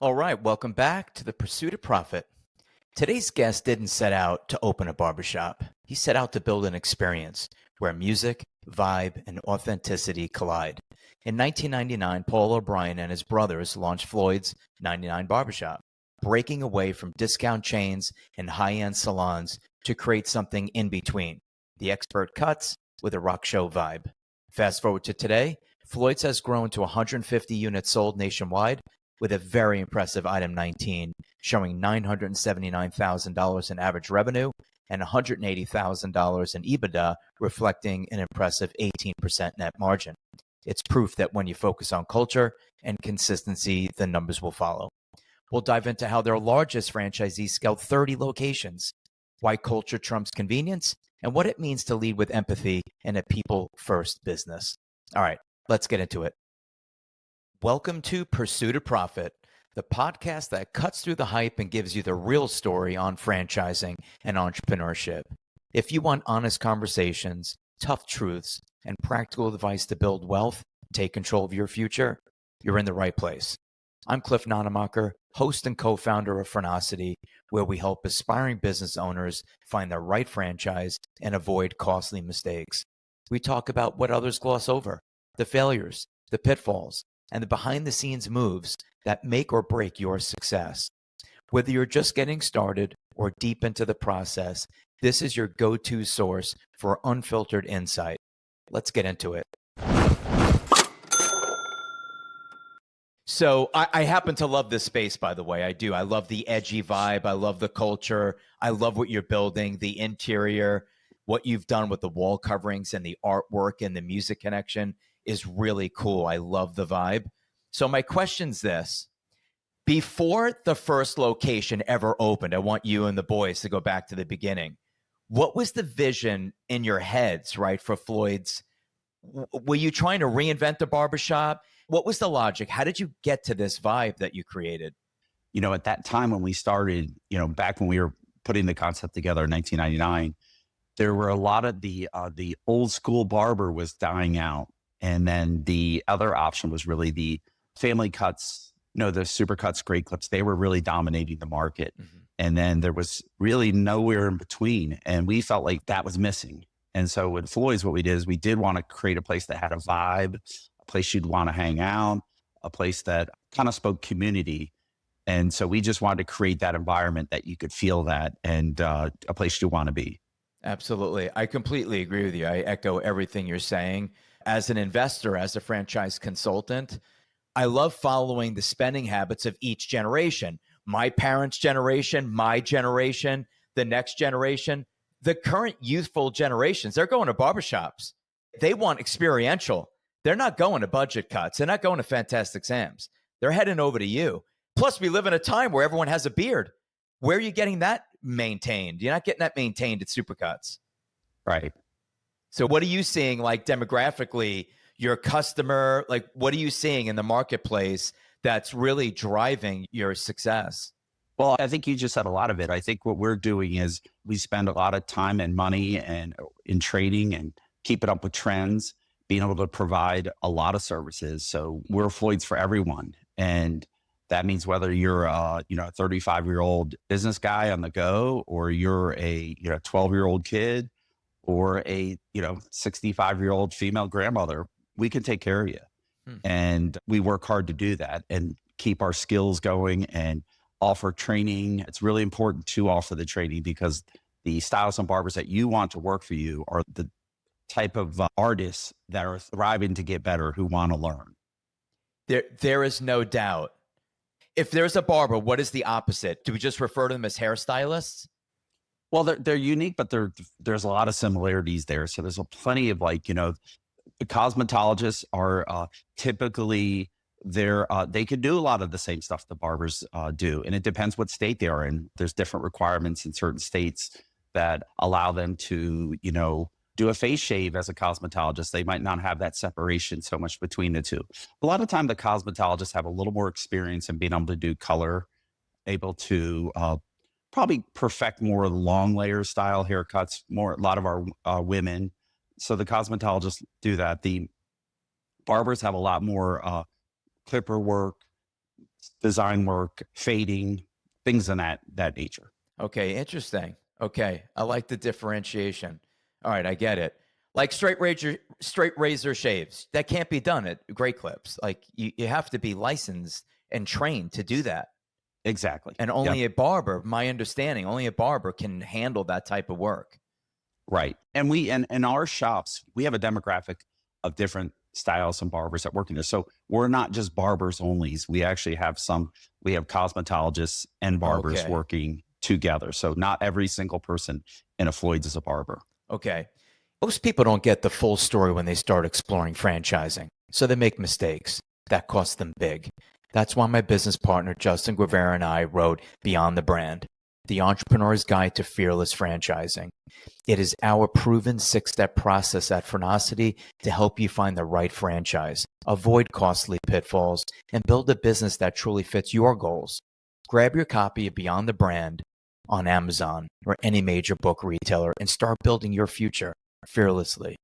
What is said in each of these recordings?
All right, welcome back to the Pursuit of Profit. Today's guest didn't set out to open a barbershop. He set out to build an experience where music, vibe, and authenticity collide. In 1999, Paul O'Brien and his brothers launched Floyd's 99 Barbershop, breaking away from discount chains and high-end salons to create something in between, the expert cuts with a rock show vibe. Fast forward to today, Floyd's has grown to 150 units sold nationwide, with a very impressive item 19, showing $979,000 in average revenue and $180,000 in EBITDA, reflecting an impressive 18% net margin. It's proof that when you focus on culture and consistency, the numbers will follow. We'll dive into how their largest franchisee scaled 30 locations, why culture trumps convenience, and what it means to lead with empathy in a people-first business. All right, let's get into it. Welcome to Pursuit of Profit, the podcast that cuts through the hype and gives you the real story on franchising and entrepreneurship. If you want honest conversations, tough truths, and practical advice to build wealth, take control of your future, you're in the right place. I'm Cliff Nonemacher, host and co-founder of Phrenosity, where we help aspiring business owners find the right franchise and avoid costly mistakes. We talk about what others gloss over, the failures, the pitfalls, and the behind-the-scenes moves that make or break your success. Whether you're just getting started or deep into the process, this is your go-to source for unfiltered insight. Let's get into it. So I happen to love this space, by the way. I do. I love the edgy vibe. I love the culture. I love what you're building, the interior, what you've done with the wall coverings and the artwork and the music connection is really cool. I love the vibe. So my question's this. Before the first location ever opened, I want you and the boys to go back to the beginning. What was the vision in your heads, right, for Floyd's? Were you trying to reinvent the barbershop? What was the logic? How did you get to this vibe that you created? You know, at that time when we started, back when we were putting the concept together in 1999, there were a lot of the old school barber was dying out. And then the other option was really the family cuts, the super cuts, great clips. They were really dominating the market. Mm-hmm. And then there was really nowhere in between. And we felt like that was missing. And so with Floyd's, what we did is we did want to create a place that had a vibe, a place you'd want to hang out, a place that kind of spoke community. And so we just wanted to create that environment that you could feel that and a place you want to be. Absolutely. I completely agree with you. I echo everything you're saying. As an investor, as a franchise consultant, I love following the spending habits of each generation. My parents' generation, my generation, the next generation, the current youthful generations, they're going to barbershops. They want experiential. They're not going to budget cuts. They're not going to Fantastic Sam's. They're heading over to you. Plus, we live in a time where everyone has a beard. Where are you getting that maintained? You're not getting that maintained at Supercuts. Right. So what are you seeing, like, demographically, your customer, like, what are you seeing in the marketplace that's really driving your success? Well, I think you just said a lot of it. I think what we're doing is we spend a lot of time and money and in training and keeping up with trends, being able to provide a lot of services. So we're Floyd's for everyone. And that means whether you're a 35-year-old business guy on the go, or you're a 12-year-old kid, or a 65-year-old female grandmother, we can take care of you. And we work hard to do that and keep our skills going and offer training. It's really important to offer the training because the stylists and barbers that you want to work for you are the type of artists that are thriving to get better, who want to learn. There is no doubt. If there's a barber, what is the opposite? Do we just refer to them as hairstylists? Well, they're unique, but there's a lot of similarities there. So there's plenty of the cosmetologists are typically they can do a lot of the same stuff the barbers do. And it depends what state they are in. There's different requirements in certain states that allow them to, do a face shave as a cosmetologist. They might not have that separation so much between the two. A lot of time the cosmetologists have a little more experience in being able to do color, able to probably perfect more long layer style haircuts, a lot of our women. So the cosmetologists do that. The barbers have a lot more clipper work, design work, fading, things in that nature. Okay, interesting. Okay, I like the differentiation. All right, I get it. Like straight razor shaves, that can't be done at Great Clips. Like you have to be licensed and trained to do that. Exactly. And Yep. only a barber, my understanding, only a barber can handle that type of work. Right. And we and in our shops, we have a demographic of different styles and barbers that work in there. So we're not just barbers only. We actually have we have cosmetologists and barbers Okay. working together. So not every single person in a Floyd's is a barber. Okay. Most people don't get the full story when they start exploring franchising. So they make mistakes. That costs them big. That's why my business partner, Justin Guevara, and I wrote Beyond the Brand, The Entrepreneur's Guide to Fearless Franchising. It is our proven 6-step process at Phrenosity to help you find the right franchise, avoid costly pitfalls, and build a business that truly fits your goals. Grab your copy of Beyond the Brand on Amazon or any major book retailer and start building your future fearlessly.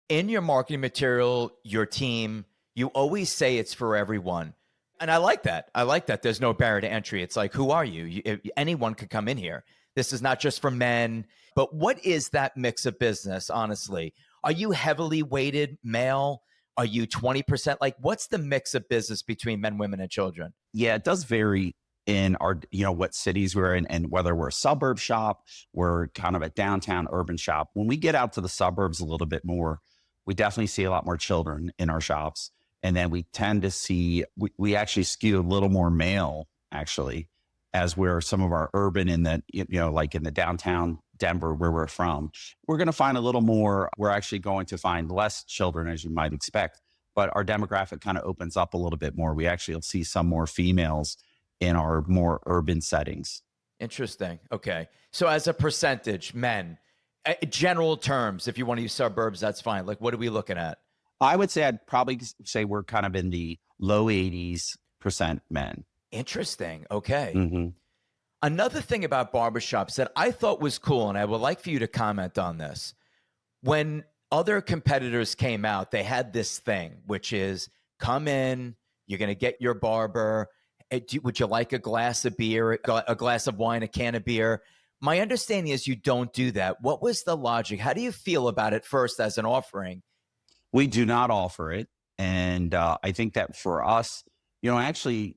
In your marketing material, your team, you always say it's for everyone. And I like that. I like that. There's no barrier to entry. It's like, who are you? Anyone could come in here. This is not just for men. But what is that mix of business, honestly? Are you heavily weighted male? Are you 20%? Like, what's the mix of business between men, women, and children? Yeah, it does vary in our, what cities we're in and whether we're a suburb shop, we're kind of a downtown urban shop. When we get out to the suburbs a little bit more, we definitely see a lot more children in our shops. And then we tend to see, we actually skew a little more male, actually, as we're some of our urban in the, like in the downtown Denver, where we're from. We're going to find a little more, we're actually going to find less children, as you might expect, but our demographic kind of opens up a little bit more. We actually will see some more females in our more urban settings. Interesting. Okay. So as a percentage, men, general terms, if you want to use suburbs, that's fine. Like, what are we looking at? I would say I'd probably say we're kind of in the low 80s% men. Interesting. Okay. Mm-hmm. Another thing about barbershops that I thought was cool, and I would like for you to comment on this. When other competitors came out, they had this thing, which is come in, you're going to get your barber. Would you like a glass of beer, a glass of wine, a can of beer? My understanding is you don't do that. What was the logic? How do you feel about it first as an offering? We do not offer it. And I think that for us, actually,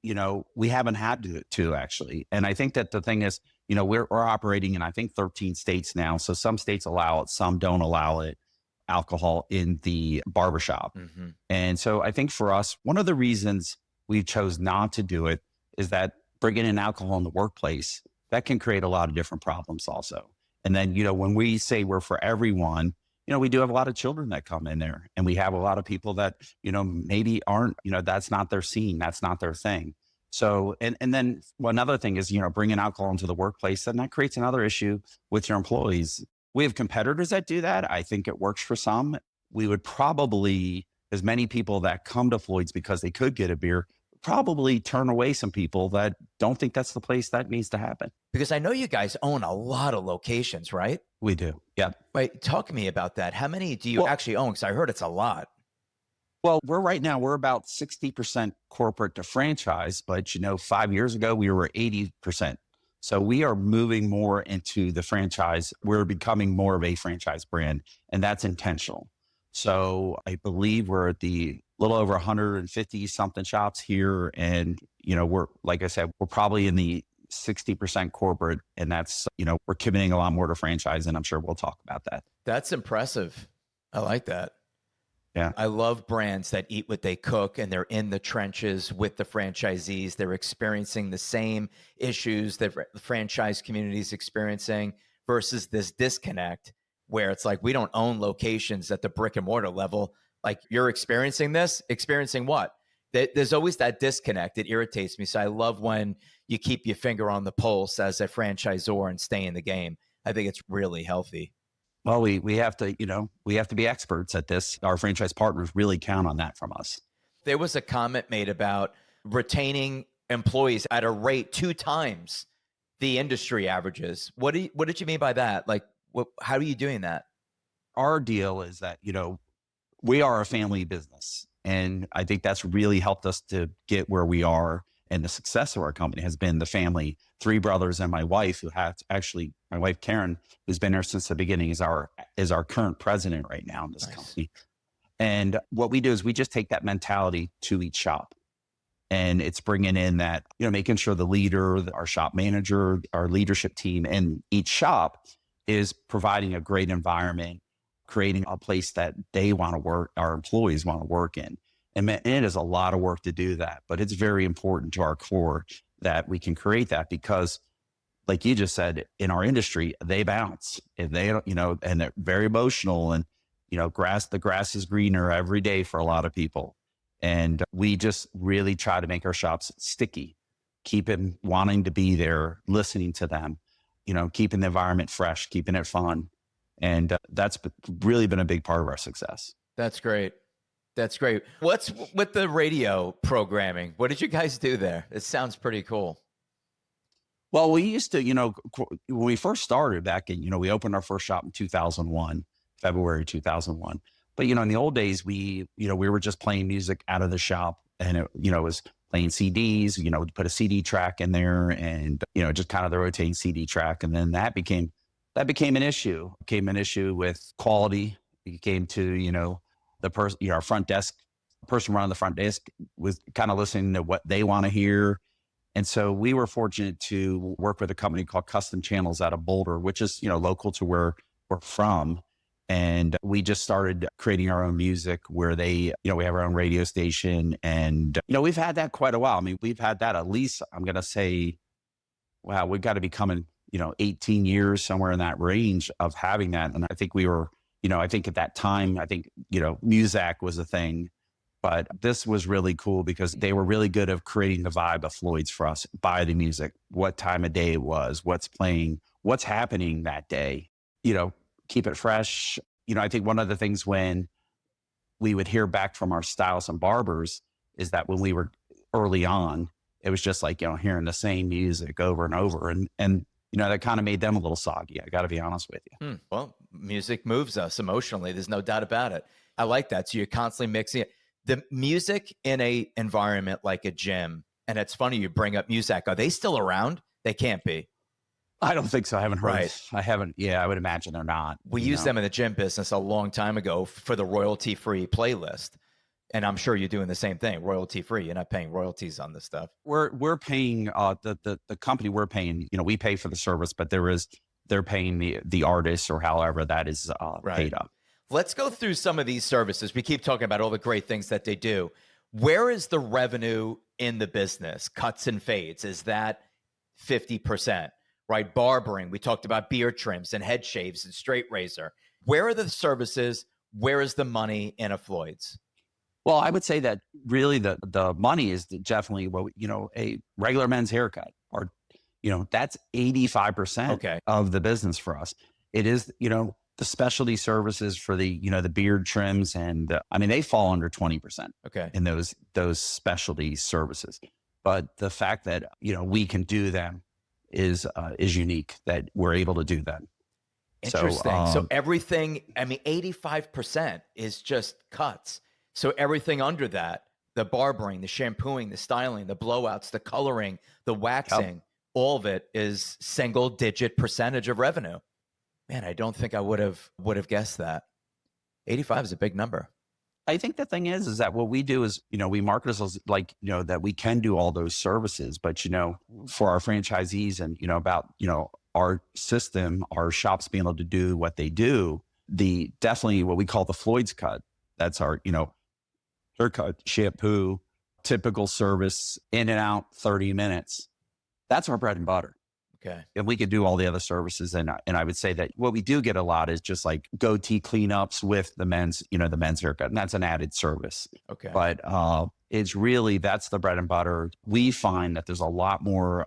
we haven't had to actually. And I think that the thing is, we're operating in, I think, 13 states now. So some states allow it, some don't allow it, alcohol in the barbershop. Mm-hmm. And so I think for us, one of the reasons we chose not to do it is that bringing in alcohol in the workplace, that can create a lot of different problems also. And then, when we say we're for everyone, we do have a lot of children that come in there, and we have a lot of people that, maybe aren't, that's not their scene. That's not their thing. So, and then another thing is, bringing alcohol into the workplace, and that creates another issue with your employees. We have competitors that do that. I think it works for some. We would probably, as many people that come to Floyd's because they could get a beer, probably turn away some people that don't think that's the place that needs to happen. Because I know you guys own a lot of locations, right? We do. Yeah. Wait, talk to me about that. How many do you actually own? Because I heard it's a lot. Well, we're about 60% corporate to franchise, but 5 years ago we were 80%. So we are moving more into the franchise. We're becoming more of a franchise brand, and that's intentional. So I believe we're at the little over 150 something shops here. And, we're, like I said, we're probably in the 60% corporate, and that's, we're committing a lot more to franchise, and I'm sure we'll talk about that. That's impressive. I like that. Yeah. I love brands that eat what they cook, and they're in the trenches with the franchisees. They're experiencing the same issues that the franchise community is experiencing versus this disconnect where it's like, we don't own locations at the brick and mortar level. Like, you're experiencing this, experiencing what? There's always that disconnect. It irritates me. So I love when you keep your finger on the pulse as a franchisor and stay in the game. I think it's really healthy. Well, we have to, we have to be experts at this. Our franchise partners really count on that from us. There was a comment made about retaining employees at a rate 2 times the industry averages. What did you mean by that? Like, how are you doing that? Our deal is that, we are a family business, and I think that's really helped us to get where we are. and the success of our company has been the family, three brothers and my wife, who has actually, my wife Karen, who's been there since the beginning, is our current president right now in this Nice. company. And what we do is we just take that mentality to each shop. And it's bringing in that, making sure the leader, our shop manager, our leadership team, and each shop is providing a great environment, creating a place that they want to work, our employees want to work in. And it is a lot of work to do that, but it's very important to our core that we can create that, because like you just said, in our industry, they bounce. If they don't, and they're very emotional, and, the grass is greener every day for a lot of people. And we just really try to make our shops sticky, keep them wanting to be there, listening to them, keeping the environment fresh, keeping it fun. And that's really been a big part of our success. That's great. That's great. What's with the radio programming? What did you guys do there? It sounds pretty cool. Well, we used to, when we first started back in, we opened our first shop in 2001, February 2001. But, in the old days, we were just playing music out of the shop, and it, was playing CDs, we'd put a CD track in there, and, just kind of the rotating CD track. And then that became an issue. It became an issue with quality. It came to, the person, our front desk, person running the front desk was kind of listening to what they want to hear. And so we were fortunate to work with a company called Custom Channels out of Boulder, which is, local to where we're from. And we just started creating our own music where they, we have our own radio station. And, we've had that quite a while. I mean, we've had that at least, I'm going to say, wow, we've got to be coming, 18 years, somewhere in that range of having that. And I think we were, I think at that time, Muzak was a thing. But this was really cool because they were really good at creating the vibe of Floyd's for us by the music, what time of day it was, what's playing, what's happening that day, keep it fresh. I think one of the things when we would hear back from our stylists and barbers is that when we were early on, it was just like, hearing the same music over and over. And that kind of made them a little soggy. I got to be honest with you. Well, music moves us emotionally. There's no doubt about it. I like that. So you're constantly mixing it. The music in a environment like a gym, and it's funny you bring up Muzak. Are they still around? They can't be. I don't think so. I haven't heard. Right. I haven't. Yeah, I would imagine they're not. We used them in the gym business a long time ago for the royalty-free playlist. And I'm sure you're doing the same thing, royalty-free. You're not paying royalties on this stuff. We're paying the company we're paying, we pay for the service, but they're paying the artists or however that is paid up. Let's go through some of these services. We keep talking about all the great things that they do. Where is the revenue in the business? Cuts and fades. Is that 50%? Right? Barbering. We talked about beard trims and head shaves and straight razor. Where are the services? Where is the money in a Floyd's? Well, I would say that really the money is definitely a regular men's haircut, or, that's 85% of the business for us. It is, the specialty services for the, the beard trims, and they fall under 20% in those specialty services. But the fact that, we can do them is unique, that we're able to do that. Interesting. So everything, 85% is just cuts. So everything under that, the barbering, the shampooing, the styling, the blowouts, the coloring, the waxing, all of it is single digit percentage of revenue. Man, I don't think I would have guessed that. 85 is a big number. I think the thing is that what we do is, we market ourselves like, that we can do all those services, but, for our franchisees and, about, our system, our shops being able to do what they do, definitely what we call the Floyd's cut. That's our, haircut, shampoo, typical service, in and out, 30 minutes. That's our bread and butter. Okay. And we could do all the other services. And I would say that what we do get a lot is just like goatee cleanups with the men's haircut. And that's an added service. Okay. But it's really, that's the bread and butter. We find that there's a lot more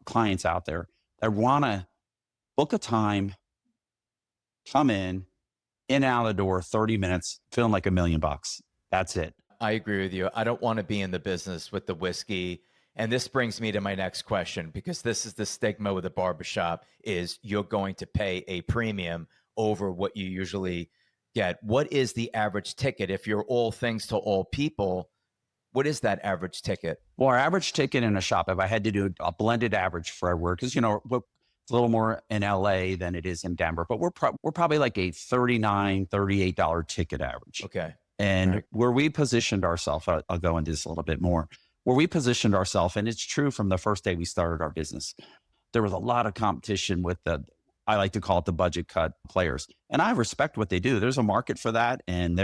clients out there that want to book a time, come in and out the door, 30 minutes, feeling like $1 million. That's it. I agree with you. I don't want to be in the business with the whiskey. And this brings me to my next question, because this is the stigma with the barbershop, is you're going to pay a premium over what you usually get. What is the average ticket? If you're all things to all people, what is that average ticket? Well, our average ticket in a shop, if I had to do a blended average for everywhere, because, it's a little more in LA than it is in Denver, but we're probably like a $38 ticket average. Okay. And Right. where we positioned ourselves, I'll go into this a little bit more, where we positioned ourselves, and it's true from the first day we started our business, there was a lot of competition with I like to call it the budget cut players. And I respect what they do. There's a market for that. And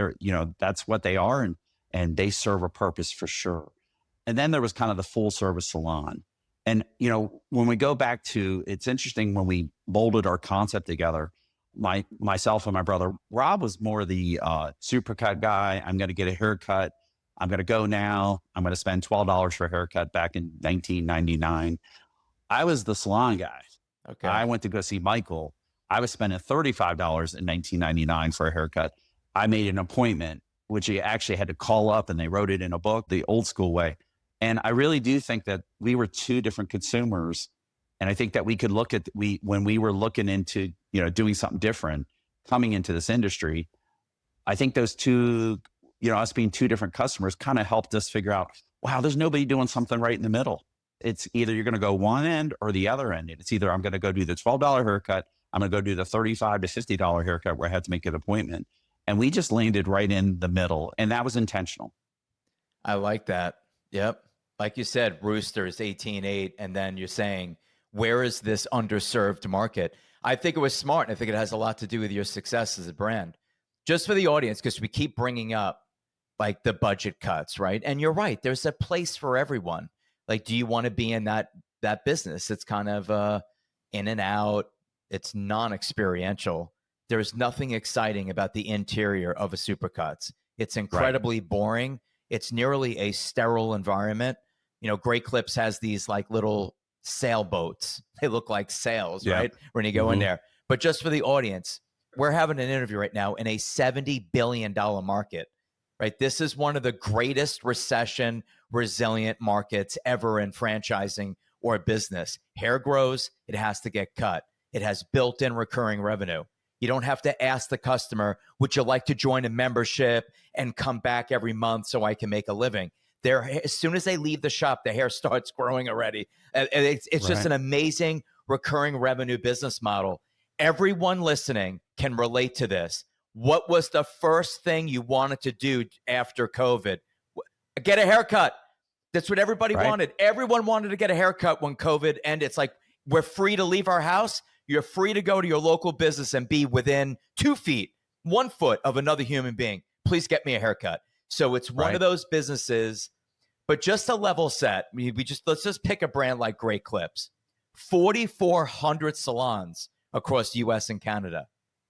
that's what they are. And they serve a purpose for sure. And then there was kind of the full service salon. And, when we go back to, it's interesting when we molded our concept together, myself and my brother, Rob was more the supercut guy. I'm going to get a haircut. I'm going to go now. I'm going to spend $12 for a haircut back in 1999. I was the salon guy. Okay. I went to go see Michael. I was spending $35 in 1999 for a haircut. I made an appointment, which he actually had to call up, and they wrote it in a book, the old school way. And I really do think that we were two different consumers. And I think that we could look at, when we were looking into, doing something different, coming into this industry, I think those two, us being two different customers kind of helped us figure out, wow, there's nobody doing something right in the middle. It's either you're going to go one end or the other end. It's either I'm going to go do the $12 haircut, I'm going to go do the $35 to $50 haircut where I had to make an appointment. And we just landed right in the middle. And that was intentional. I like that. Yep. Like you said, Roosters 18.8, and then you're saying, where is this underserved market? I think it was smart, and I think it has a lot to do with your success as a brand. Just for the audience, because we keep bringing up like the budget cuts, right? And you're right, there's a place for everyone. Like, do you want to be in that business? It's kind of in and out. It's non-experiential. There's nothing exciting about the interior of a Supercuts. It's incredibly boring. It's nearly a sterile environment. Great Clips has these like little sailboats. They look like sails, right? When you go in there. But just for the audience, we're having an interview right now in a $70 billion market, right? This is one of the greatest recession resilient markets ever in franchising or business. Hair grows, it has to get cut. It has built-in recurring revenue. You don't have to ask the customer, would you like to join a membership and come back every month so I can make a living? As soon as they leave the shop, the hair starts growing already. And it's just an amazing recurring revenue business model. Everyone listening can relate to this. What was the first thing you wanted to do after COVID? Get a haircut. That's what everybody wanted. Everyone wanted to get a haircut when COVID ended. It's like, we're free to leave our house. You're free to go to your local business and be within 2 feet, 1 foot of another human being. Please get me a haircut. So it's one of those businesses, but just a level set. Let's just pick a brand like Great Clips. 4,400 salons across the US and Canada.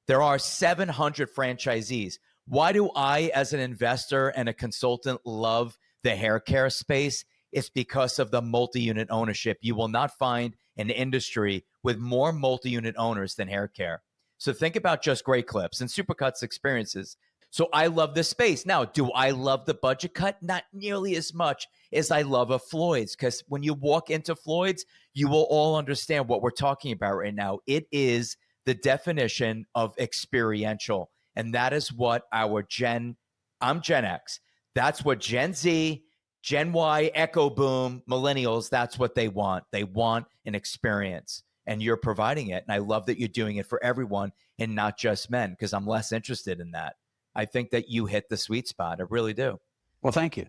There are 700 franchisees. Why do I, as an investor and a consultant, love the hair care space? It's because of the multi-unit ownership. You will not find an industry with more multi-unit owners than hair care. So think about just Great Clips and Supercuts experiences. So I love this space. Now, do I love the budget cut? Not nearly as much as I love a Floyd's, because when you walk into Floyd's, you will all understand what we're talking about right now. It is the definition of experiential. And that is what I'm Gen X. That's what Gen Z, Gen Y, Echo Boom, millennials, that's what they want. They want an experience, and you're providing it. And I love that you're doing it for everyone and not just men, because I'm less interested in that. I think that you hit the sweet spot. I really do. Well, thank you.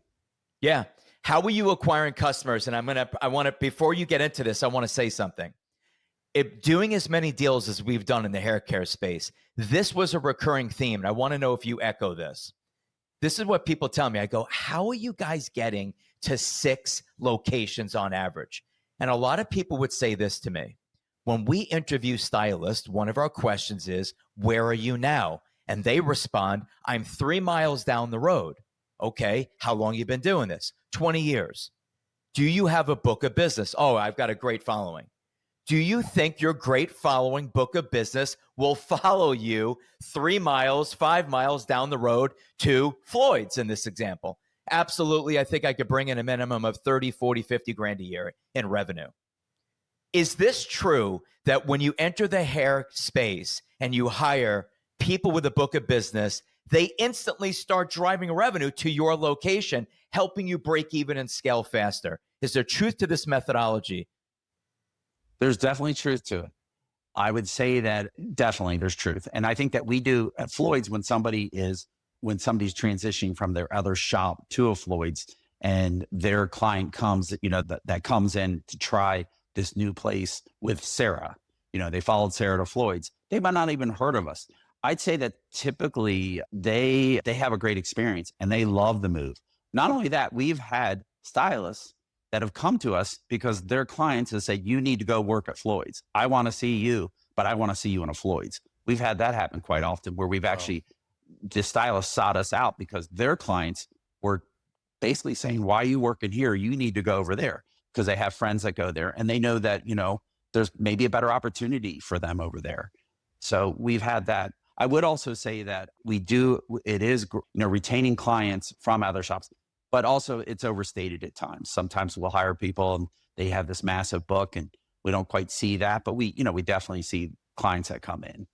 Yeah. How were you acquiring customers? And before you get into this, I want to say something. If doing as many deals as we've done in the hair care space, this was a recurring theme. And I want to know if you echo this. This is what people tell me. I go, how are you guys getting to 6 locations on average? And a lot of people would say this to me. When we interview stylists, one of our questions is, where are you now? And they respond, I'm 3 miles down the road. Okay, how long you been doing this? 20 years. Do you have a book of business? Oh, I've got a great following. Do you think your great following book of business will follow you 3 miles, 5 miles down the road to Floyd's in this example? Absolutely. I think I could bring in a minimum of 30, 40, 50 grand a year in revenue. Is this true that when you enter the hair space and you hire people with a book of business, they instantly start driving revenue to your location, helping you break even and scale faster. Is there truth to this methodology? There's definitely truth to it. I would say that definitely there's truth. And I think that we do at Floyd's when somebody's transitioning from their other shop to a Floyd's and their client comes, that comes in to try this new place with Sarah, they followed Sarah to Floyd's. They might not even heard of us. I'd say that typically they have a great experience and they love the move. Not only that, we've had stylists that have come to us because their clients have said, you need to go work at Floyd's. I want to see you, but I want to see you in a Floyd's. We've had that happen quite often where we've actually, the stylists sought us out because their clients were basically saying, why are you working here? You need to go over there, because they have friends that go there and they know that, there's maybe a better opportunity for them over there. So we've had that. I would also say that it is, retaining clients from other shops, but also it's overstated at times. Sometimes we'll hire people and they have this massive book and we don't quite see that, but we definitely see clients that come in.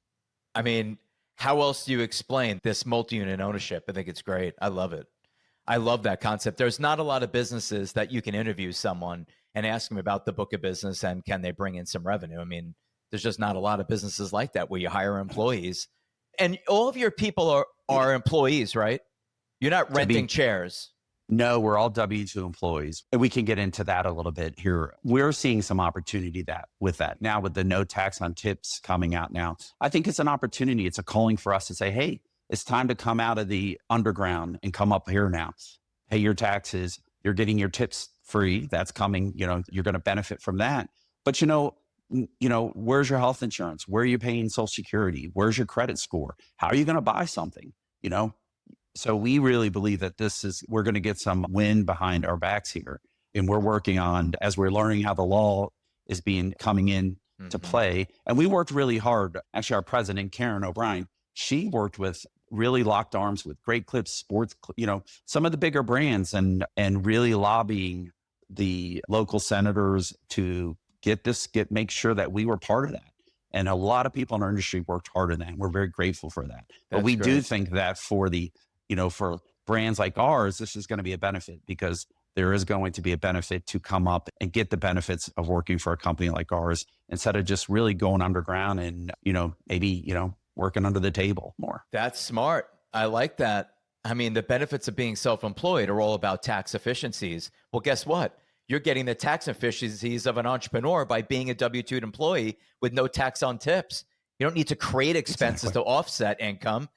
I mean, how else do you explain this multi-unit ownership? I think it's great. I love it. I love that concept. There's not a lot of businesses that you can interview someone and ask them about the book of business and can they bring in some revenue. I mean, there's just not a lot of businesses like that where you hire employees. And all of your people are employees, right? You're not renting chairs. No, we're all W-2 employees. And we can get into that a little bit here. We're seeing some opportunity with that. Now with the no tax on tips coming out now, I think it's an opportunity. It's a calling for us to say, hey, it's time to come out of the underground and come up here now. Pay your taxes. You're getting your tips free. That's coming, you're going to benefit from that. But where's your health insurance? Where are you paying Social Security? Where's your credit score? How are you going to buy something? So we really believe that we're going to get some wind behind our backs here. And we're working on, as we're learning how the law is coming in to play. And we worked really hard. Actually, our president, Karen O'Brien, she worked really locked arms with Great Clips, Sports, some of the bigger brands and really lobbying the local senators to make sure that we were part of that. And a lot of people in our industry worked hard on that. And we're very grateful for that. But we do think that for for brands like ours, this is going to be a benefit because there is going to be a benefit to come up and get the benefits of working for a company like ours instead of just really going underground and, maybe, working under the table more. That's smart. I like that. I mean, the benefits of being self-employed are all about tax efficiencies. Well, guess what? You're getting the tax efficiencies of an entrepreneur by being a W-2 employee with no tax on tips. You don't need to create expenses to offset income.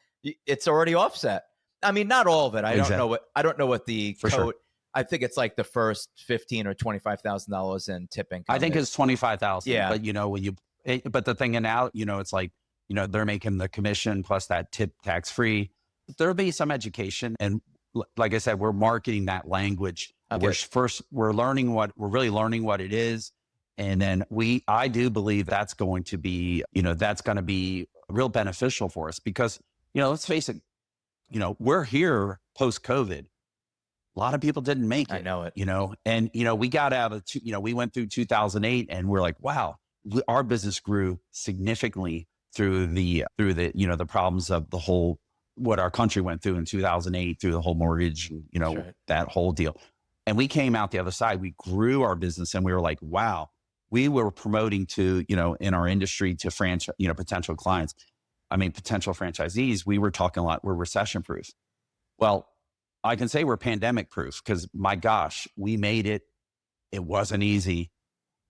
It's already offset. I mean, not all of it. I don't know what the code. Sure. I think it's like the first $15,000 or $25,000 in tip income. I think it's 25,000. Yeah. But but the thing now, it's like, they're making the commission plus that tip tax free. There'll be some education. And like I said, we're marketing that language. Okay. We're really learning what it is. And then I do believe that's going to be, real beneficial for us because, let's face it, we're here post COVID. A lot of people didn't make it. I know it. And, we got out of, we went through 2008 and we're like, wow, our business grew significantly through the problems of the whole, what our country went through in 2008 through the whole mortgage, right. That whole deal. And we came out the other side, we grew our business and we were like, wow, we were promoting to, in our industry to potential clients. Potential franchisees, we were talking a lot, we're recession proof. Well, I can say we're pandemic proof because my gosh, we made it. It wasn't easy.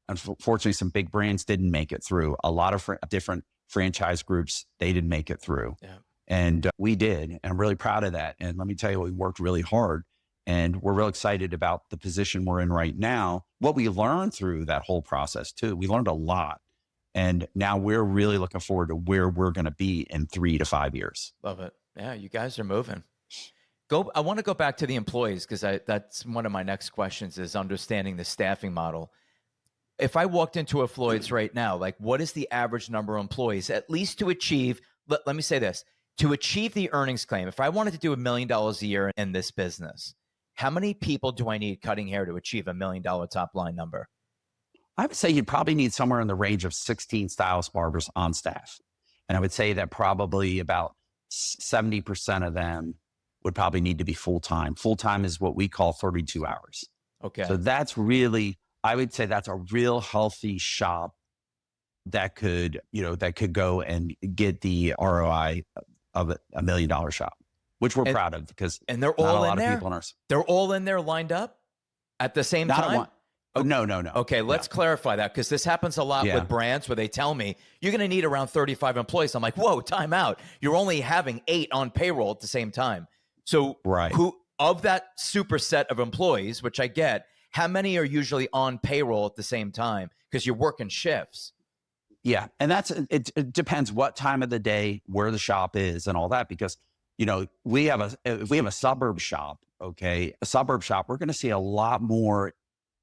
Unfortunately, some big brands didn't make it through. A lot of different franchise groups, they didn't make it through. Yeah. And we did. And I'm really proud of that. And let me tell you, we worked really hard and we're real excited about the position we're in right now. What we learned through that whole process too, we learned a lot. And now we're really looking forward to where we're going to be in 3 to 5 years. Love it. Yeah, you guys are moving. I want to go back to the employees because that's one of my next questions is understanding the staffing model. If I walked into a Floyd's right now, like what is the average number of employees, at least to achieve, let me say this, to achieve the earnings claim, if I wanted to do $1 million a year in this business, how many people do I need cutting hair to achieve $1 million top line number? I would say you'd probably need somewhere in the range of 16 stylist barbers on staff. And I would say that probably about 70% of them would probably need to be full-time. Full-time is what we call 32 hours. Okay. So that's really, I would say that's a real healthy shop that could, that could go and get the ROI of $1 million shop, which we're proud of, because and they're not all a lot in of there. people in our. They're all in there lined up at the same Not time. at one. Oh, no. Okay, let's clarify that, because this happens a lot Yeah. with brands where they tell me you're going to need around 35 employees. I'm like, whoa, time out. You're only having 8 on payroll at the same time. So Right. who of that superset of employees, which I get, how many are usually on payroll at the same time? Because you're working shifts. Yeah. And it depends what time of the day, where the shop is and all that, because, if we have a suburb shop, okay, we're going to see a lot more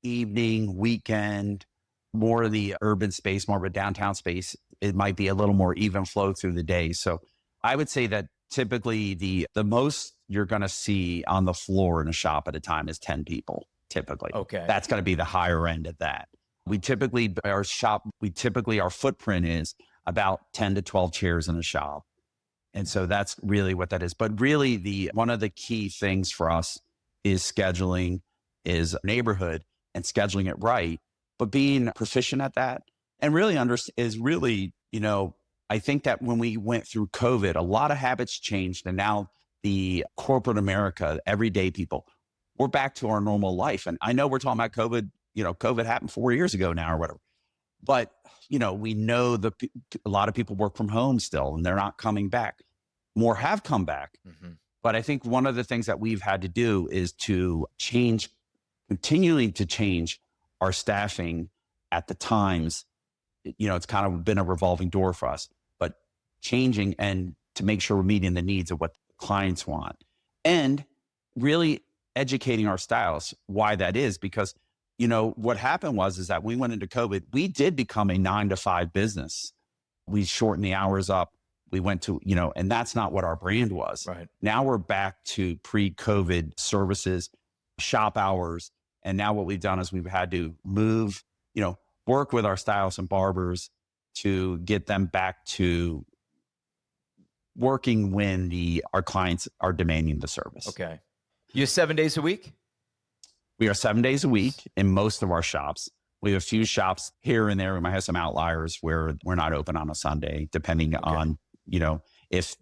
evening, weekend, more of the urban space, more of a downtown space. It might be a little more even flow through the day. So I would say that typically the most you're going to see on the floor in a shop at a time is 10 people, typically. Okay. That's going to be the higher end of that. Our footprint is about 10 to 12 chairs in a shop. And so that's really what that is. But really one of the key things for us is scheduling, is neighborhood, and scheduling it right, but being proficient at that. And really I think that when we went through COVID, a lot of habits changed. And now the corporate America, everyday people, we're back to our normal life. And I know we're talking about COVID, COVID happened 4 years ago now or whatever. But, we know a lot of people work from home still, and they're not coming back. More have come back. Mm-hmm. But I think one of the things that we've had to do is to continually to change our staffing at the times. It's kind of been a revolving door for us, but changing and to make sure we're meeting the needs of what clients want, and really educating our stylists why that is. Because, what happened is that we went into COVID, we did become a 9 to 5 business. We shortened the hours up. We went to, and that's not what our brand was. Right. Now we're back to pre-COVID services, shop hours. And now what we've done is we've had to move, work with our stylists and barbers to get them back to working when our clients are demanding the service. Okay. You 7 days a week? We are 7 days a week in most of our shops. We have a few shops here and there. We might have some outliers where we're not open on a Sunday, depending on, if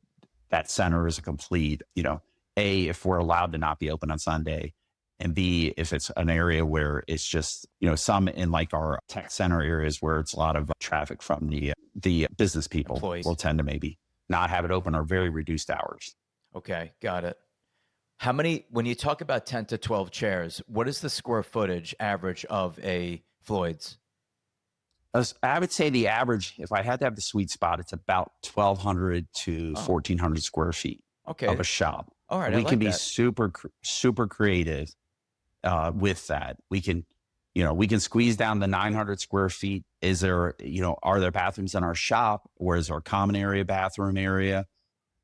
that center is a complete, A, if we're allowed to not be open on Sunday, and B, if it's an area where it's just, some in like our tech center areas where it's a lot of traffic from the business people, employees, will tend to maybe not have it open or very reduced hours. Okay, got it. How many, when you talk about 10 to 12 chairs, what is the square footage average of a Floyd's? I would say the average, if I had to have the sweet spot, it's about 1,200 to 1,400 square feet of a shop. All right. We can be super, super creative with that. We can squeeze down the 900 square feet. Is there, are there bathrooms in our shop, or is there a common area, bathroom area?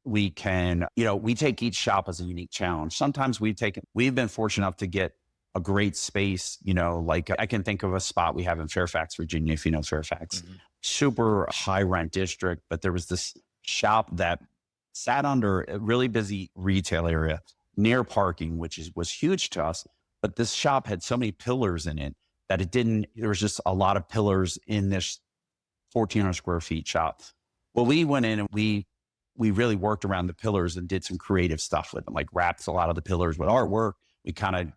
We can, we take each shop as a unique challenge. Sometimes we've been fortunate enough to get a great space, like I can think of a spot we have in Fairfax, Virginia, if you know Fairfax, super high rent district. But there was this shop that sat under a really busy retail area near parking, which was huge to us. But this shop had so many pillars in it that there was just a lot of pillars in this 1,400 square feet shop. Well, we went in and we really worked around the pillars and did some creative stuff with them, like wrapped a lot of the pillars with artwork. We kind of,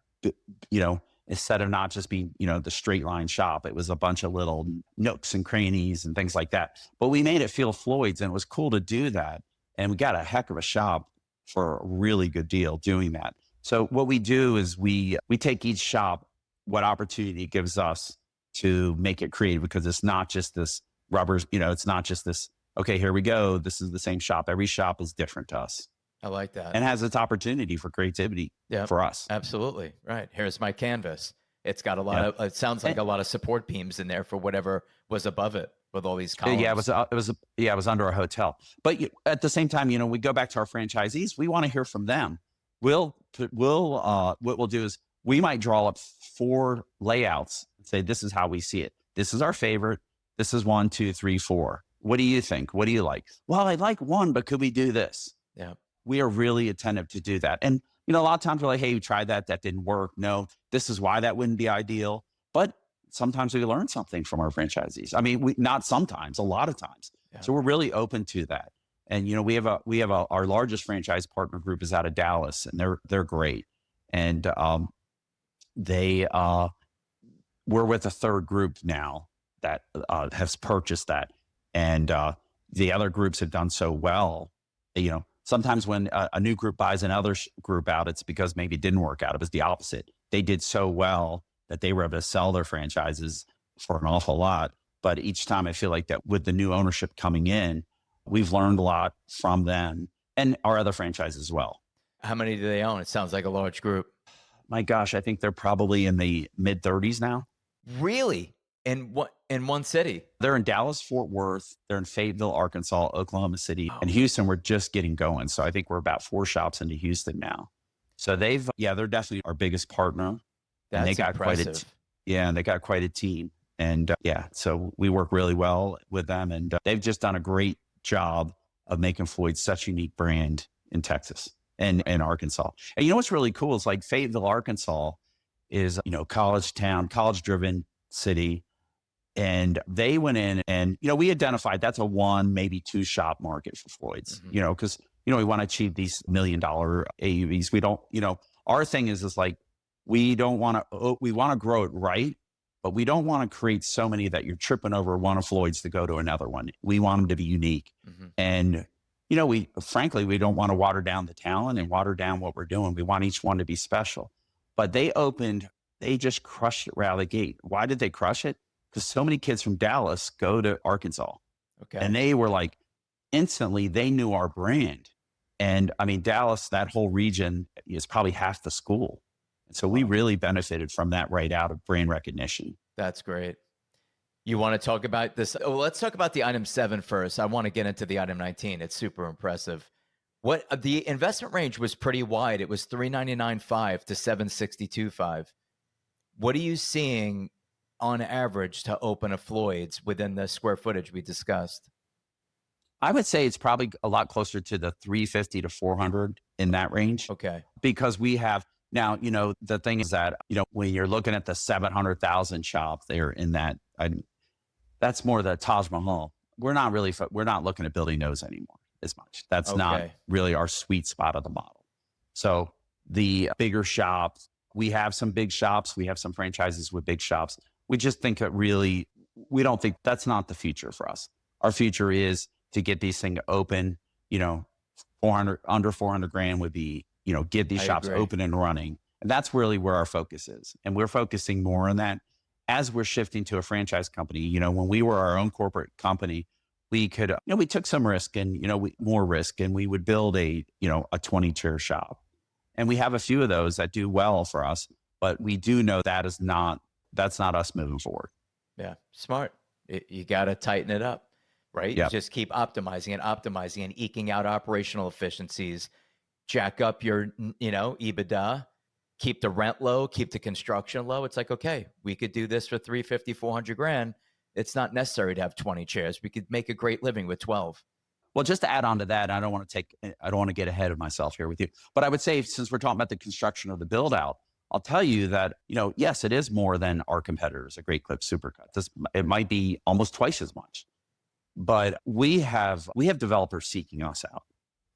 instead of not just being, the straight line shop, it was a bunch of little nooks and crannies and things like that. But we made it feel Floyd's, and it was cool to do that. And we got a heck of a shop for a really good deal doing that. So what we do is we take each shop, what opportunity it gives us to make it creative, because it's not just this rubbers, it's not just this, okay, here we go, this is the same shop. Every shop is different to us. I like that. And has its opportunity for creativity for us. Absolutely. Right. Here's my canvas. It's got a lot of, it sounds like a lot of support beams in there for whatever was above it with all these columns. Yeah, it was under a hotel. But at the same time, we go back to our franchisees. We want to hear from them. What we'll do is we might draw up 4 layouts and say, this is how we see it. This is our favorite. This is 1, 2, 3, 4. What do you think? What do you like? Well, I like 1, but could we do this? Yeah. We are really attentive to do that. And, you know, a lot of times we're like, hey, we tried that. That didn't work. No, this is why that wouldn't be ideal. But sometimes we learn something from our franchisees. I mean, not sometimes, a lot of times. Yeah. So we're really open to that. And, you know, our largest franchise partner group is out of Dallas, and they're great. And we're with a third group now that has purchased that. And the other groups have done so well. You know, sometimes when a new group buys another group out, it's because maybe it didn't work out. It was the opposite. They did so well that they were able to sell their franchises for an awful lot. But each time I feel like that with the new ownership coming in, we've learned a lot from them and our other franchises as well. How many do they own? It sounds like a large group. My gosh, I think they're probably in the mid 30s now. Really? In one city? They're in Dallas, Fort Worth. They're in Fayetteville, Arkansas, Oklahoma City, and Houston. We're just getting going. So I think we're about 4 shops into Houston now. So they're definitely our biggest partner. That's and they got impressive. and they got quite a team. And so we work really well with them, and they've just done a great job of making Floyd such a unique brand in Texas and Arkansas. And you know what's really cool is like Fayetteville, Arkansas is, you know, college town, college driven city. And they went in and, you know, we identified that's a 1, maybe 2 shop market for Floyd's, you know, because, you know, we want to achieve these $1 million AUVs. We don't, you know, our thing is like, we want to grow it right, but we don't want to create so many that you're tripping over one of Floyd's to go to another one. We want them to be unique. And, you know, we don't want to water down the talent and water down what we're doing. We want each one to be special. But they just crushed it right out of the gate. Why did they crush it? Because so many kids from Dallas go to Arkansas. Okay. And they were like, instantly, they knew our brand. And I mean, Dallas, that whole region is probably half the school. And so we really benefited from that right out of brand recognition. That's great. You want to talk about this? Oh, let's talk about the item 7 first. I want to get into the item 19. It's super impressive. What the investment range was pretty wide. It was $399.5 to $762.5. What are you seeing on average to open a Floyd's within the square footage we discussed? I would say it's probably a lot closer to the 350 to 400 in that range. Okay. Because we have now, you know, the thing is that, you know, when you're looking at the 700,000 shop there in that, that's more the Taj Mahal. We're not looking at building those anymore as much. That's not really our sweet spot of the model. So the bigger shops, we have some big shops. We have some franchises with big shops. We just think we don't think that's not the future for us. Our future is to get these things open, you know, under 400 grand would be, you know, get these shops open and running. And that's really where our focus is. And we're focusing more on that as we're shifting to a franchise company. You know, when we were our own corporate company, we could, you know, we took some risk and, you know, more risk, and we would build a 20 chair shop. And we have a few of those that do well for us, but we do know that's not us moving forward. Yeah. Smart. You got to tighten it up, right? Yep. You just keep optimizing and eking out operational efficiencies, jack up your, you know, EBITDA, keep the rent low, keep the construction low. It's like, okay, we could do this for 350, 400 grand. It's not necessary to have 20 chairs. We could make a great living with 12. Well, just to add on to that, I don't want to get ahead of myself here with you, but I would say, since we're talking about the construction of the build out, I'll tell you that, you know, yes, it is more than our competitors, a Great Clip Supercut. It might be almost twice as much, but we have developers seeking us out.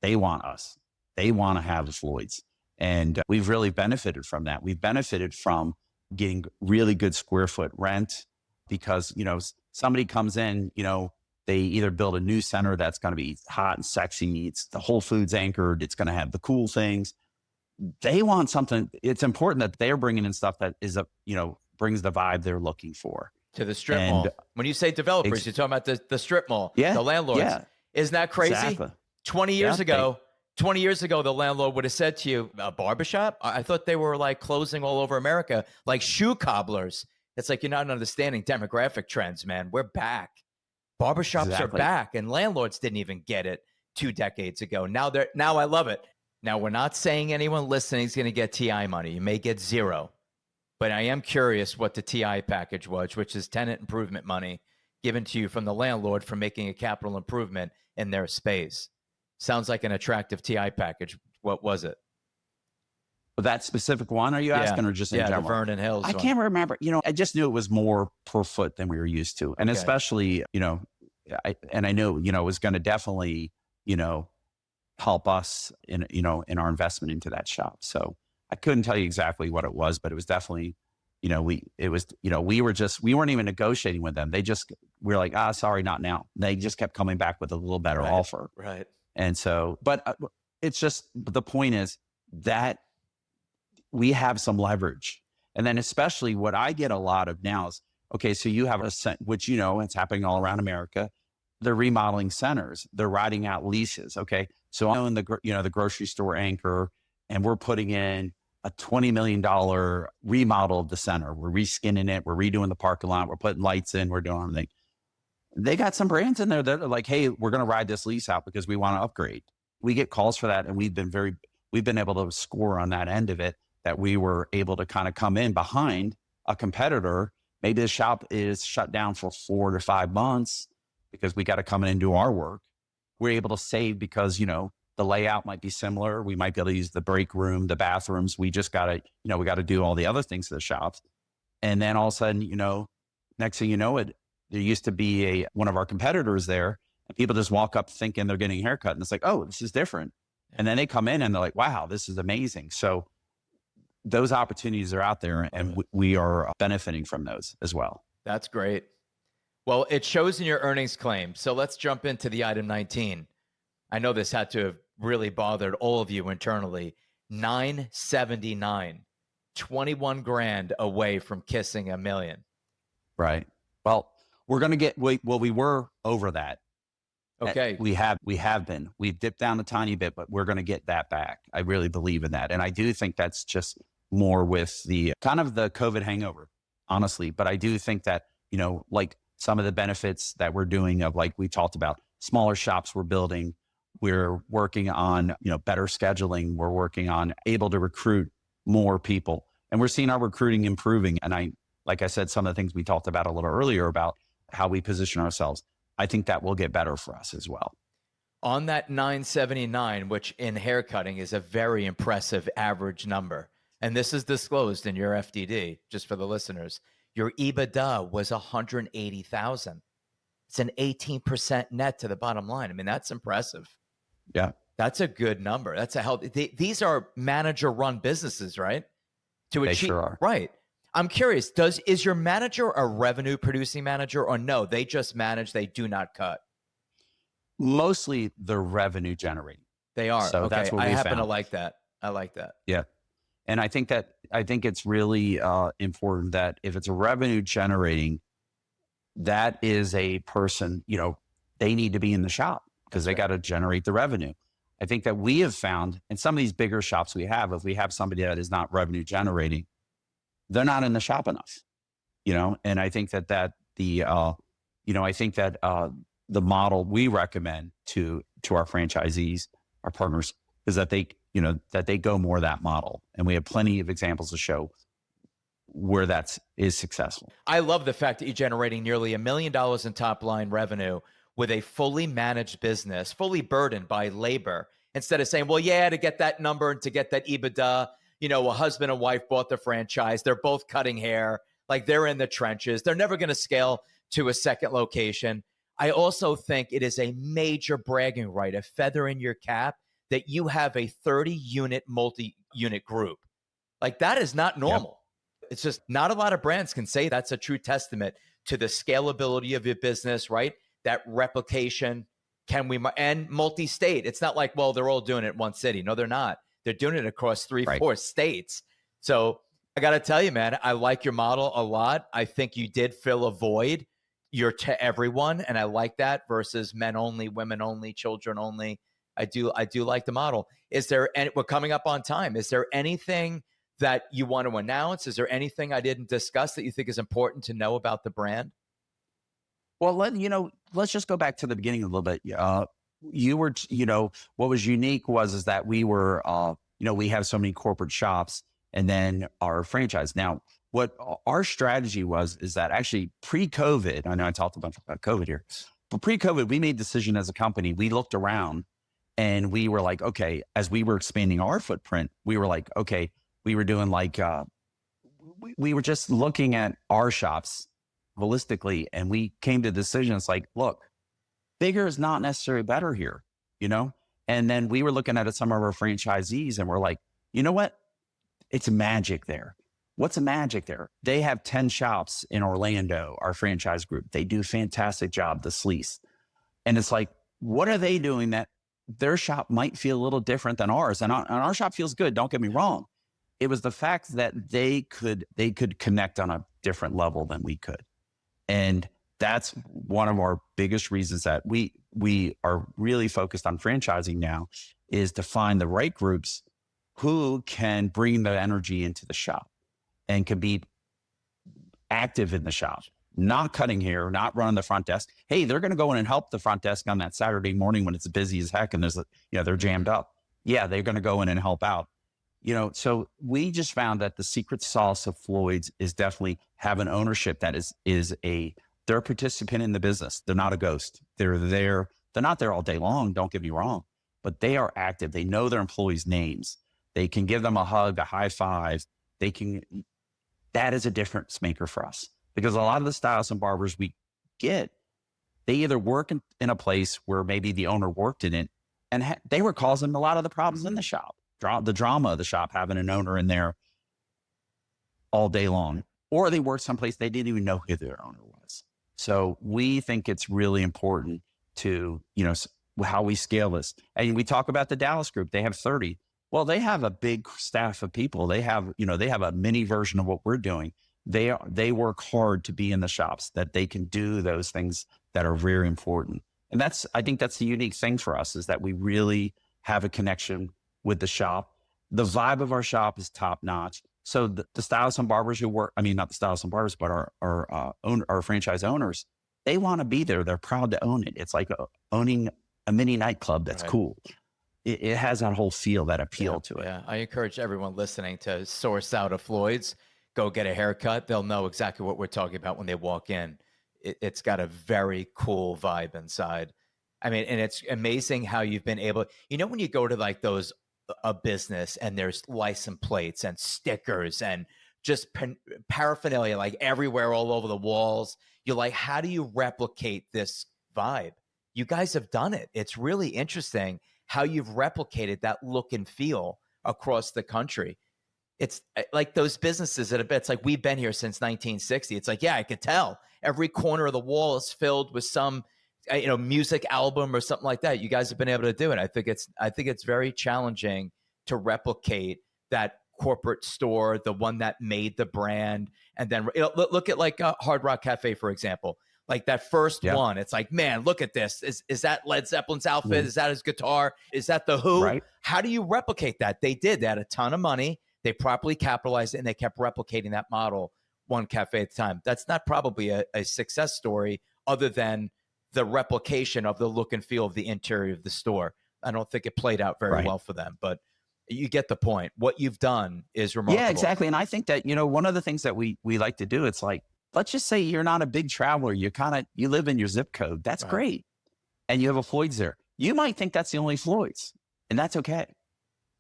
They want us. They want to have the Floyd's. And we've really benefited from that. We've benefited from getting really good square foot rent because, you know, somebody comes in, you know, they either build a new center that's going to be hot and sexy. It's the Whole Foods anchored. It's going to have the cool things. They want something. It's important that they're bringing in stuff that brings the vibe they're looking for. To the strip mall. When you say developers, you're talking about the strip mall, the landlords. Yeah. Isn't that crazy? Exactly. 20 years ago, the landlord would have said to you, a barbershop? I thought they were like closing all over America, like shoe cobblers. It's like, you're not understanding demographic trends, man. We're back. Barbershops are back, and landlords didn't even get it 2 decades ago. Now I love it. Now, we're not saying anyone listening is going to get TI money. You may get 0. But I am curious what the TI package was, which is tenant improvement money given to you from the landlord for making a capital improvement in their space. Sounds like an attractive TI package. What was it? But that specific one, are you asking, or just in general? The Vernon Hills I one. can't remember. I just knew it was more per foot than we were used to. And especially, I knew, it was going to definitely, help us in our investment into that shop. So I couldn't tell you exactly what it was, but it was definitely, we weren't even negotiating with them. We were like, sorry, not now. They just kept coming back with a little better offer. Right. And so, but it's just, the point is that we have some leverage. And then especially what I get a lot of now is, okay, so you have which, it's happening all around America. They're remodeling centers. They're writing out leases. Okay. So I own the grocery store anchor, and we're putting in a $20 million remodel of the center. We're reskinning it. We're redoing the parking lot. We're putting lights in. We're doing everything. They got some brands in there that are like, hey, we're going to ride this lease out because we want to upgrade. We get calls for that. And we've been able to score on that end of it, that we were able to kind of come in behind a competitor. Maybe the shop is shut down for 4 to 5 months because we got to come in and do our work. We're able to save because, the layout might be similar. We might be able to use the break room, the bathrooms. We just got to, we got to do all the other things to the shops. And then all of a sudden, next thing you know it, there used to be one of our competitors there, and people just walk up thinking they're getting a haircut. And it's like, oh, this is different. And then they come in and they're like, wow, this is amazing. So those opportunities are out there, and we are benefiting from those as well. That's great. Well, it shows in your earnings claim. So let's jump into the item 19. I know this had to have really bothered all of you internally. 979, 21 grand away from kissing $1 million. Right. Well, we're going to get, we were over that. Okay. We have been. We've dipped down a tiny bit, but we're going to get that back. I really believe in that. And I do think that's just more with the kind of the COVID hangover, honestly. But I do think that, like some of the benefits that we're doing of, like we talked about, smaller shops we're building, we're working on, better scheduling. We're working on able to recruit more people, and we're seeing our recruiting improving. And like I said, some of the things we talked about a little earlier about how we position ourselves, I think that will get better for us as well. On that 979, which in haircutting is a very impressive average number, and this is disclosed in your FDD, just for the listeners, your EBITDA was 180,000. It's an 18% net to the bottom line. I mean, that's impressive. Yeah. That's a good number. That's a healthy. These are manager-run businesses, right? They sure are. Right. I'm curious, is your manager a revenue-producing manager, or no, they just manage, they do not cut? Mostly they're revenue generating. They are. So okay. that's what we happen found. to like that. I like that. Yeah. And I think it's really important that if it's a revenue generating, that is a person, they need to be in the shop because they got to generate the revenue. I think that we have found in some of these bigger shops if we have somebody that is not revenue generating, they're not in the shop enough, and I think that the model we recommend to our franchisees, our partners, is that they go more that model. And we have plenty of examples to show where that is successful. I love the fact that you're generating nearly $1 million in top line revenue with a fully managed business, fully burdened by labor, instead of saying, well, yeah, to get that number and to get that EBITDA, a husband and wife bought the franchise. They're both cutting hair. Like, they're in the trenches. They're never going to scale to a second location. I also think it is a major bragging right, a feather in your cap, that you have a 30-unit, multi-unit group. Like, that is not normal. Yep. It's just not a lot of brands can say that's a true testament to the scalability of your business, right? That replication. And multi-state. It's not like, well, they're all doing it in one city. No, they're not. They're doing it across 3-4 states. So I got to tell you, man, I like your model a lot. I think you did fill a void. You're to everyone, and I like that, versus men only, women only, children only. I do like the model. We're coming up on time. Is there anything that you want to announce? Is there anything I didn't discuss that you think is important to know about the brand? Well, let's just go back to the beginning a little bit. You were, what was unique is that we were, we have so many corporate shops and then our franchise. Now, what our strategy is that actually pre-COVID, I know I talked about COVID here, but pre-COVID, we made a decision as a company. We looked around And we were like, okay, as we were expanding our footprint, we were like, okay, we were doing like, we were just looking at our shops holistically. And we came to decisions like, look, bigger is not necessarily better here, you know? And then we were looking at some of our franchisees and we're like, you know what? It's magic there. What's the magic there? They have 10 shops in Orlando, our franchise group. They do a fantastic job, the Sleece. And it's like, what are they doing that their shop might feel a little different than ours? And our shop feels good. Don't get me wrong. It was the fact that they could connect on a different level than we could. And that's one of our biggest reasons that we are really focused on franchising now, is to find the right groups who can bring the energy into the shop and can be active in the shop, not cutting hair, not running the front desk. Hey, they're going to go in and help the front desk on that Saturday morning when it's busy as heck and there's, they're jammed up. Yeah, they're going to go in and help out. So we just found that the secret sauce of Floyd's is definitely having ownership that they're a participant in the business. They're not a ghost. They're there. They're not there all day long. Don't get me wrong, but they are active. They know their employees' names. They can give them a hug, a high five. That is a difference maker for us, because a lot of the stylists and barbers we get, they either work in a place where maybe the owner worked in it and they were causing a lot of the problems in the shop, the drama of the shop, having an owner in there all day long, or they worked someplace they didn't even know who their owner was. So we think it's really important to, how we scale this. And we talk about the Dallas group. They have 30. Well, they have a big staff of people. They have a mini version of what we're doing. They work hard to be in the shops, that they can do those things that are very important. And I think that's the unique thing for us, is that we really have a connection with the shop. The vibe of our shop is top notch. So the stylists and barbers who work, not the stylists and barbers, but our franchise owners, they want to be there. They're proud to own it. It's like owning a mini nightclub. That's cool. It has that whole feel, that appeal to it. Yeah, I encourage everyone listening to source out a Floyd's, go get a haircut. They'll know exactly what we're talking about when they walk in. It's got a very cool vibe inside. And it's amazing how you've been able, when you go to like a business and there's license plates and stickers and just paraphernalia like everywhere, all over the walls. You're like, how do you replicate this vibe? You guys have done it. It's really interesting how you've replicated that look and feel across the country. It's like those businesses it's like, we've been here since 1960. It's like, yeah, I could tell every corner of the wall is filled with some, music album or something like that. You guys have been able to do it. I think it's very challenging to replicate that corporate store, the one that made the brand. And then look at like Hard Rock Cafe, for example. Like that first one, it's like, man, look at this. Is that Led Zeppelin's outfit? Is that his guitar? Is that the Who? Right. How do you replicate that? They did. They had a ton of money. They properly capitalized it, and they kept replicating that model one cafe at a time. That's not probably a success story other than the replication of the look and feel of the interior of the store. I don't think it played out very well for them, but you get the point. What you've done is remarkable. Yeah, exactly. And I think that, one of the things that we like to do, it's like, let's just say you're not a big traveler. You live in your zip code. That's great. And you have a Floyd's there. You might think that's the only Floyd's, and that's okay,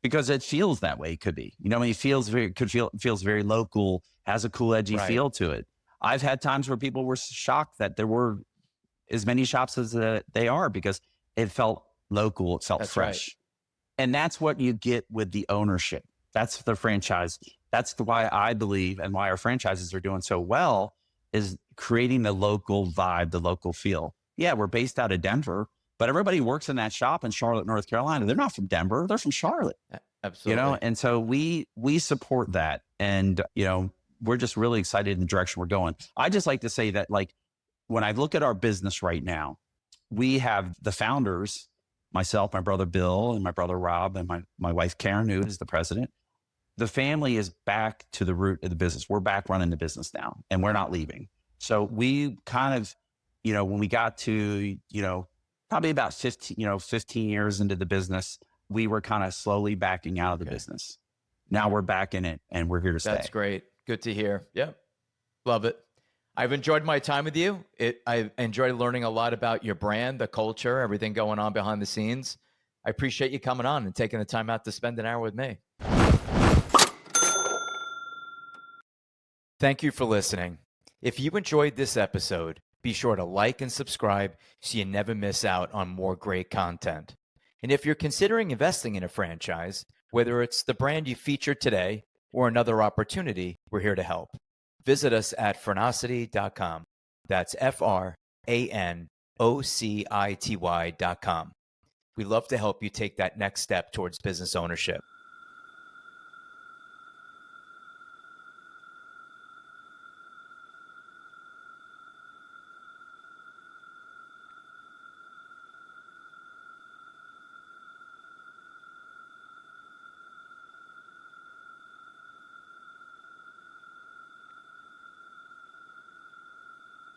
because it feels that way. It could be, it feels very local, has a cool, edgy feel to it. I've had times where people were shocked that there were as many shops as they are, because it felt local. It felt fresh. Right. And that's what you get with the ownership. That's the franchise. That's why I believe, and why our franchises are doing so well, is creating the local vibe, the local feel. Yeah, we're based out of Denver, but everybody works in that shop in Charlotte, North Carolina. They're not from Denver. They're from Charlotte. Absolutely. And so we support that. And, we're just really excited in the direction we're going. I just like to say that, like, when I look at our business right now, we have the founders, myself, my brother Bill, and my brother Rob, and my wife Karen, who is the president. The family is back to the root of the business. We're back running the business now, and we're not leaving. So we kind of, when we got to, probably about 15 years into the business, we were kind of slowly backing out of the business. Now we're back in it, and we're here to stay. That's great. Good to hear. Yep. Love it. I've enjoyed my time with you. I've enjoyed learning a lot about your brand, the culture, everything going on behind the scenes. I appreciate you coming on and taking the time out to spend an hour with me. Thank you for listening. If you enjoyed this episode, be sure to like and subscribe so you never miss out on more great content. And if you're considering investing in a franchise, whether it's the brand you featured today or another opportunity, we're here to help. Visit us at Franocity.com. That's FRANOCITY.com. We love to help you take that next step towards business ownership.